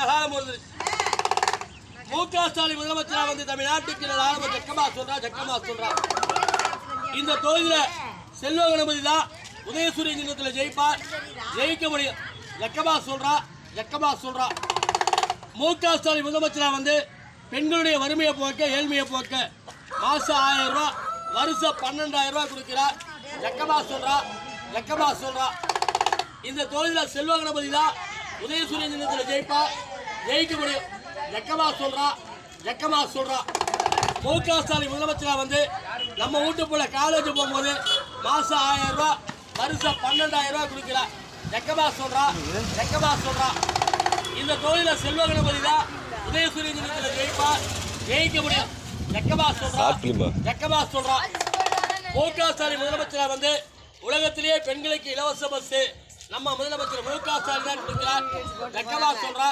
காலம் வந்துருச்சு. மு.க. ஸ்டாலின் முதலமைச்சரா வந்து தமிழ்நாட்டுக்கு ஆரம்ப ஜக்கமா சொல்றா. இந்த தொகுதியில செல்வ கணபதி தான் உதயசூரிய சின்னத்தில் ஜெயிப்பார், ஜெயிக்க முடியும். ஜக்கமா சொல்றா. மு.க. ஸ்டாலின் முதலமைச்சரா வந்து பெண்களுடைய வறுமையை போக்க, ஏழ்மையை போக்க மாசம் 1000 ரூபாய், வருஷம் 12,000 ரூபாய் கொடுக்கிறார். ஜக்கமா சொல்றா. இந்த தொகுதியில செல்வ கணபதி தான் உதயசூரிய சின்னத்தில் ஜெயிப்பார், ஜெயிக்க முடியும். ஜக்கமா சொல்றா. மு.க. ஸ்டாலின் முதலமைச்சரா வந்து நம்ம வீட்டு போல காலேஜ் போகும்போது மாசம் 1000 ரூபாய், வருஷம் 12,000 ரூபாய் கொடுக்கிறார். ஜக்கமா சொல்றா. இந்த தொகுதியில செல்வ கணபதி தான் உதயசூரிய சின்னத்தில் ஜெயிப்பார், ஜெயிக்க முடியும். ஜக்கமா சொல்றா. மு.க. ஸ்டாலின் முதலமைச்சரா வந்து உலகத்திலேயே பெண்களுக்கு இலவச பஸ் நம்ம முதலமைச்சர் மு.க. ஸ்டாலின் தான் கொடுக்கிறார். ஜக்கமா சொல்றா.